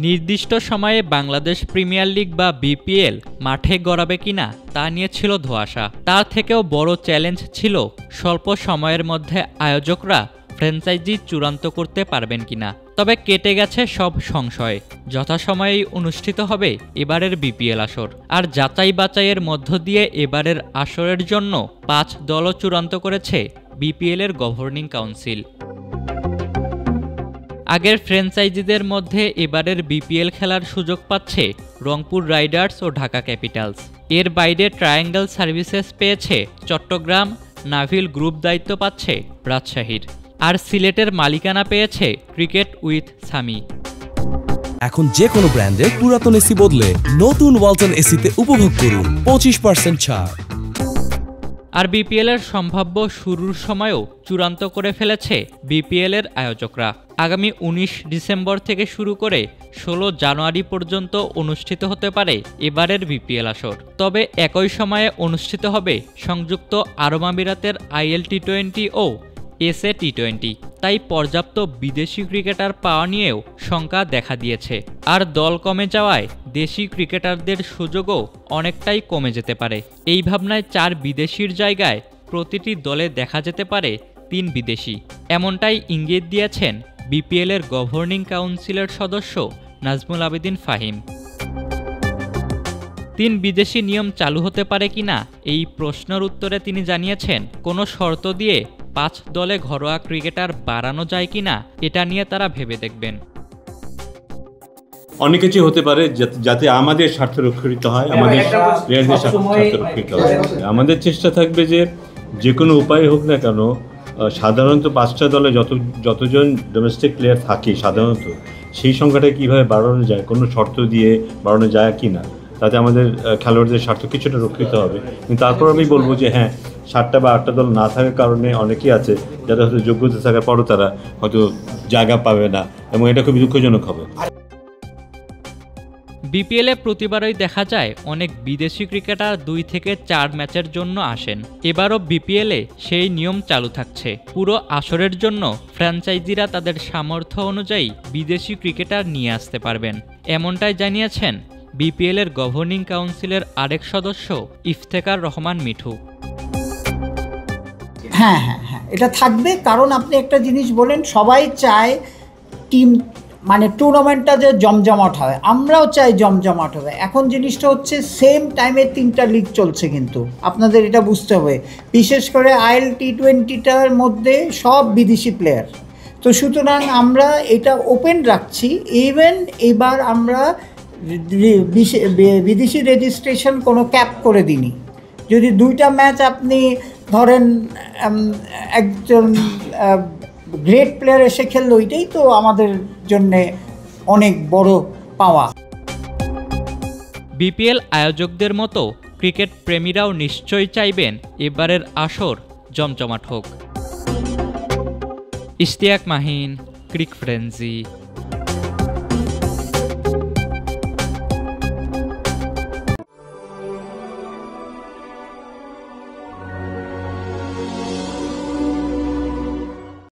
নির্দিষ্ট সময়ে Bangladesh premier league বা বিপিএল মাঠে গড়াবে কিনা তা নিয়ে ছিল ধোঁয়াশা। তার থেকেও বড় চ্যালেঞ্জ ছিল স্বল্প সময়ের মধ্যে আয়োজকরা ফ্র্যাঞ্চাইজি চূড়ান্ত করতে পারবেন কিনা। তবে কেটে গেছে সব সংশয়। যথাসময়েই অনুষ্ঠিত হবে এবারের বিপিএল আসর। আর যাচাই বাছাইয়ের মধ্য দিয়ে এবারের আসরের জন্য 5 দলও চূড়ান্ত করেছে বিপিএলের গভর্নিং কাউন্সিল। আগের ফ্র্যাঞ্চাইজিদের মধ্যে এবারের বিপিএল খেলার সুযোগ পাচ্ছে রংপুর রাইডার্স ও ঢাকা ক্যাপিটালস। এর বাইরে ট্রায়াঙ্গল সার্ভিসেস পেয়েছে চট্টগ্রাম, নাভিল গ্রুপ দায়িত্ব পাচ্ছে রাজশাহীর। আর সিলেটের মালিকানা পেয়েছে ক্রিকেট উইথ সামি। এখন যে কোনো ব্র্যান্ডের পুরাতন এসি বদলে নতুন ওয়ালটন এসিতে উপভোগ করুন 25% ছাড়। আর বিপিএলের সম্ভাব্য শুরুর সময়ও চূড়ান্ত করে ফেলেছে বিপিএলের আয়োজকরা। আগামী 19 ডিসেম্বর থেকে শুরু করে 16 জানুয়ারি পর্যন্ত অনুষ্ঠিত হতে পারে এবারের বিপিএল আসর। তবে একই সময়ে অনুষ্ঠিত হবে সংযুক্ত আরব আমিরাতের আইএল টি20 ও এসএ টি20। তাই পর্যাপ্ত বিদেশি ক্রিকেটার পাওয়া নিয়েও শঙ্কা দেখা দিয়েছে। আর দল কমে যাওয়ায় দেশি ক্রিকেটারদের সুযোগও অনেকটাই কমে যেতে পারে। এই ভাবনায় 4 বিদেশির জায়গায় প্রতিটি দলে দেখা যেতে পারে 3 বিদেশি। এমনটাই ইঙ্গিত দিয়েছেন বিপিএলের গভর্নিং কাউন্সিলের সদস্য নাজমুল আবেদিন ফাহিম। 3 বিদেশি নিয়ম চালু হতে পারে কিনা এই প্রশ্নের উত্তরে তিনি জানিয়েছেন, কোনো শর্ত দিয়ে 5 দলে ঘরোয়া ক্রিকেটার বাড়ানো যায় কিনা এটা নিয়ে তারা ভেবে দেখবেন। অনেক কিছু হতে পারে যাতে আমাদের স্বার্থ রক্ষিত হয়, আমাদের প্লেয়ারদের স্বার্থ রক্ষিত হয়। আমাদের চেষ্টা থাকবে যে কোনো উপায় হোক না কেন, সাধারণত 5টা দলে যতজন ডোমেস্টিক প্লেয়ার থাকে সাধারণত সেই সংখ্যাটা কীভাবে বাড়ানো যায়, কোনো শর্ত দিয়ে বাড়ানো যায় কি না, তাতে আমাদের খেলোয়াড়দের স্বার্থ কিছুটা রক্ষিত হবে। কিন্তু তারপর আমি বলবো যে হ্যাঁ, 7টা বা 8টা দল না থাকার কারণে অনেকেই আছে যারা হয়তো যোগ্যতা থাকার পরও তারা হয়তো জায়গা পাবে না, এবং এটা খুবই দুঃখজনক হবে। বিপিএলে প্রতিবারই দেখা যায় অনেক বিদেশি ক্রিকেটার 2 থেকে 4 ম্যাচের জন্য আসেন। এবারও বিপিএলে সেই নিয়ম চালু থাকছে। পুরো আসরের জন্য ফ্র্যাঞ্চাইজিরা তাদের সামর্থ্য অনুযায়ী বিদেশি ক্রিকেটার নিয়ে আসতে পারবেন। এমনটাই জানিয়েছেন বিপিএলের গভর্নিং কাউন্সিলের আরেক সদস্য ইফতেখার রহমান মিঠু। হ্যাঁ, এটা থাকবে। কারণ আপনি একটা জিনিস বলেন, সবাই চায় টিম মানে টুর্নামেন্টটা যে জমজমাট হয়, আমরাও চাই জমজমাট হবে। এখন জিনিসটা হচ্ছে সেম টাইমে 3টা লিগ চলছে, কিন্তু আপনাদের এটা বুঝতে হবে। বিশেষ করে আইএল টি20টার মধ্যে সব বিদেশি প্লেয়ার। তো সুতরাং আমরা এটা ওপেন রাখছি। ইভেন এবার আমরা বিদেশি রেজিস্ট্রেশন কোনো ক্যাপ করে দিইনি। যদি 2টা ম্যাচ আপনি ধরেন একজন গ্রেট প্লেয়ার এসে খেললো, ওইটাই তো আমাদের জন্যে অনেক বড় পাওয়া। বিপিএল আয়োজকদের মতো ক্রিকেট প্রেমীরাও নিশ্চয়ই চাইবেন এবারের আসর জমজমাট হোক। ইশতিয়াক মাহিন, ক্রিক ফ্রেঞ্জি।